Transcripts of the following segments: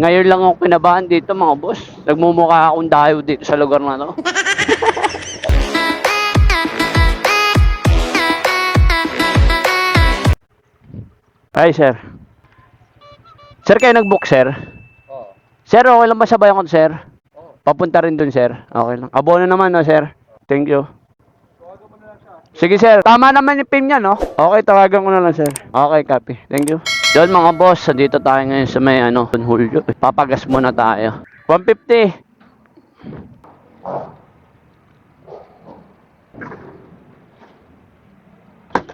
Ngayon lang ako kinabahan dito mga boss. Nagmumukha akong dayo dito sa lugar na to. Ay sir. Sir kayo nag-book sir? Oo. Sir okay lang ba sabayan ko sir? Papunta rin dun sir. Okay lang. Abono naman no sir. Thank you. Sige sir, tama naman yung PIN niya no? Okay, tawagan ko na lang sir. Okay, copy. Thank you. Yun mga boss, dito tayo ngayon sa may Don Julio. Papagas muna tayo. 150.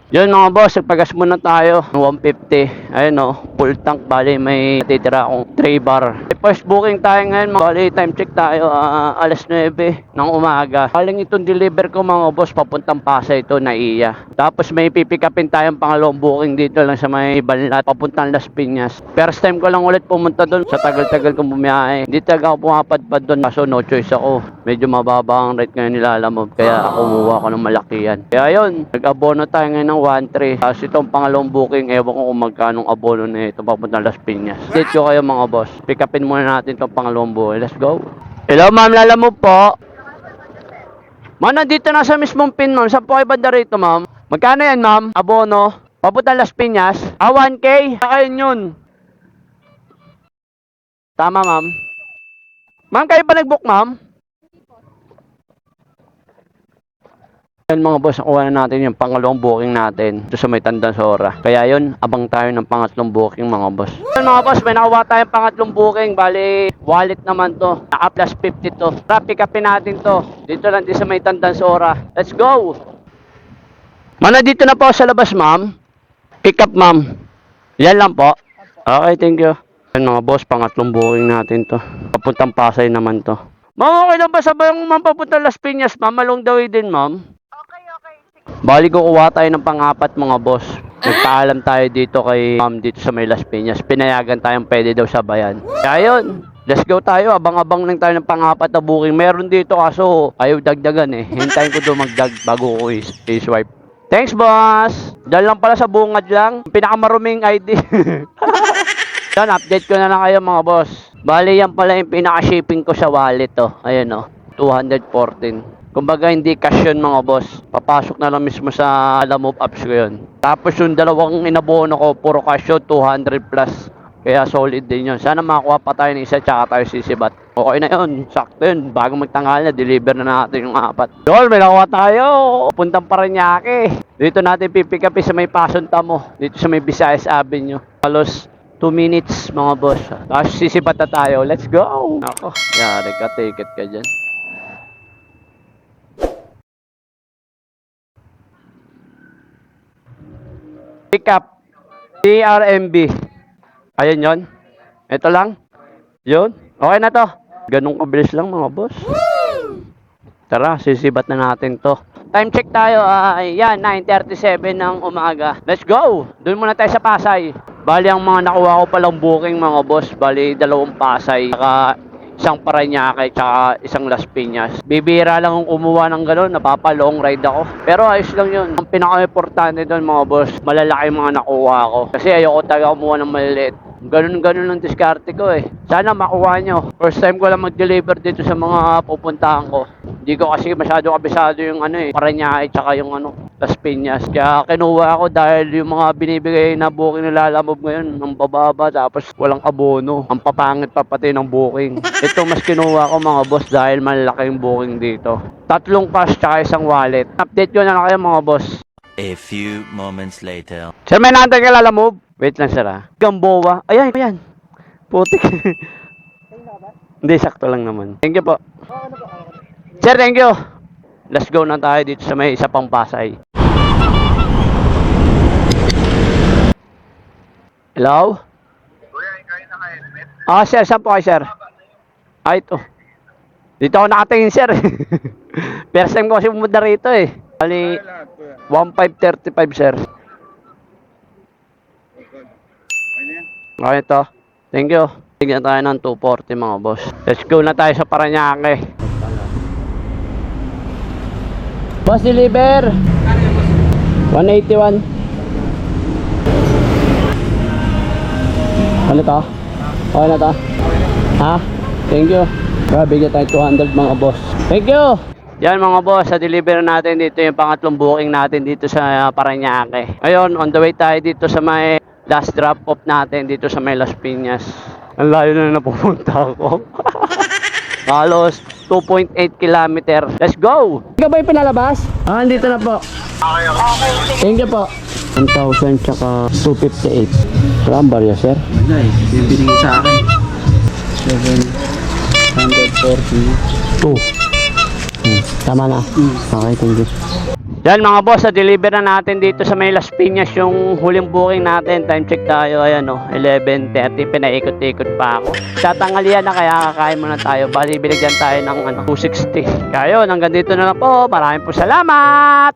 Yun mga boss, nagpagas muna tayo. 150. Ayun o, full tank. Bali, may natitira akong 3 bar. First booking tayo ngayon. Bali, time check tayo. Alas 9 ng umaga. Baling itong deliver ko mga boss, papuntang Pasay ito, Naiya. Tapos may pipikapin tayong pangalawang booking dito lang sa may Banlat, papuntang Las Piñas. First time ko lang ulit pumunta doon sa tagal-tagal kong bumiyahe. Hindi talaga ako pumapadpad doon. Kaso no choice ako. Medyo mababa ang rate ngayon nilalamove. Kaya kumuha ko ng malaki yan. Kaya yun, nag-abono tayo ngayon ng 1.3. Tapos itong pangalawang booking, ewan ko kung magkano abono na ito papuntang Las Piñas. Date ko kayo mga boss. Pick upin muna natin itong pangalawang booking. Let's go. Hello ma'am, lalamove po. Ma'am, nandito na sa mismong pin ma'am. Saan po kayo banda rito ma'am? Magkano yan ma'am? Abono. Papuntang Las Piñas. 1K? Ayun yun. Tama ma'am. Ma'am, kayo ba nag-book ma'am? Yan mga boss, nakuha na natin yung pangalawang booking natin ito sa may Tandansora. Kaya yun, abang tayo ng pangatlong booking mga boss. Yan mga boss, may nakuha tayong pangatlong booking. Bali, wallet naman to. Naka plus 50 to. Tara, pick upin natin to. Dito lang din sa may Tandansora. Let's go! Mana dito na po sa labas ma'am. Pick up ma'am. Yan lang po. Okay, thank you. Yan mga boss, pangatlong booking natin to. Papuntang Pasay naman to. Ma'am, okay lang ba sabayang ma'am papuntang Las Piñas ma'am? Malong daw din ma'am. Bali kukuha tayo ng pang-apat mga boss. Nagpaalam tayo dito kay ma'am dito sa may Las Piñas. Pinayagan tayong pwede daw sabayan. Kaya yun, let's go tayo. Abang-abang lang tayo ng pang-apat na booking. Meron dito kaso ayaw dagdagan eh. Hintayin ko doon magdag bago ko i-swipe. Thanks boss! Dahil lang pala sa bungad lang. Pinakamaruming ID. Yan, update ko na lang kayo mga boss. Bali yan pala yung pinaka-shipping ko sa wallet oh. Ayan oh, 214. Kumbaga hindi cash yun mga boss. Papasok na lang mismo sa Lalamove apps ko yun. Tapos yung dalawang inabono ko, puro cash yun, 200 plus. Kaya solid din yun. Sana makakuha pa tayo ng isa tsaka tayo sisibat. Okay na yun, sakto yun. Bago magtanghal na, deliver na natin yung 4. Dol, may nakuha tayo. Puntang Parañaque. Dito natin pipick up sa may Pasunta mo. Dito sa may Visayas Avenue. Halos 2 minutes mga boss. Tapos sisibat na tayo. Let's go! Ako, yari ka, ticket ka dyan. Pick up TRMB. Ayun yon. Ito lang. Yun. Okay na to. Ganun kabilis lang mga boss. Tara, sisibat na natin to. Time check tayo. Yan, 9:37 ng umaga. Let's go. Doon muna tayo sa Pasay. Bali ang mga nakuha ko palang booking mga boss. Bali 2 Pasay. Saka isang Parañaque tsaka isang Las Piñas. Bibira lang kung kumuha ng gano'n, napapa-long ride ako. Pero ayos lang yun. Ang pinaka-importante doon mga boss, malalaki mga nakuha ko. Kasi ayoko talaga kumuha ng maliliit. Ganun-ganun ang diskarte ko eh. Sana makuha nyo. First time ko lang mag-deliver dito sa mga pupuntahan ko. Hindi ko kasi masyado kabisado yung Parañaque tsaka yung Las Piñas. Kaya kinuha ako dahil yung mga binibigay na booking na Lalamove ngayon, ang bababa tapos walang abono. Ang papangit pa pati ng booking. Ito mas kinuha ko mga boss dahil malaki yung booking dito. 3 cash tsaka isang wallet. Update ko na lang kayo mga boss. A few moments later. Sir, may naantay ka Lalamove? Wait lang sir Gamboa. Ayan, ayan. Putik. Hindi, sakto lang naman. Thank you po. Sir, thank you. Let's go na tayo dito sa may isa pang Pasay. Hello? Sir, saan po kayo sir? Ito. Dito ako nakatingin sir. First time ko kasi pumunta rito eh. Bali, 1,535 sir. Okay to. Thank you. Tignan tayo ng 240 mga boss. Let's go na tayo sa Parañaque. Boss, deliver. 181. Ano to? Okay na to? Ha? Thank you. Bigyan tayo 200 mga boss. Thank you! Yan mga boss, sa deliver natin dito yung pangatlong booking natin dito sa Parañaque. Ngayon, on the way tayo dito sa may last drop off natin dito sa may Las Piñas. Ang layo na napupunta ako. Halos 2.8 kilometer. Let's go! Ikaw ba yung pinalabas? Andito na po. Thank you po. 1,000 tsaka 258. Saan barya, sir? Wala eh. Bibigay sa akin. 2. Tama na. Okay, thank you. Yan mga boss, sa deliver na natin dito sa may Las Piñas yung huling booking natin. Time check tayo, ayan o, 11:30. Pinaikot-ikot pa ako. Tatanghalian na kaya kakain muna tayo. Bali, binigyan tayo ng 260. Kaya yun, hanggang dito na lang po. Maraming po salamat!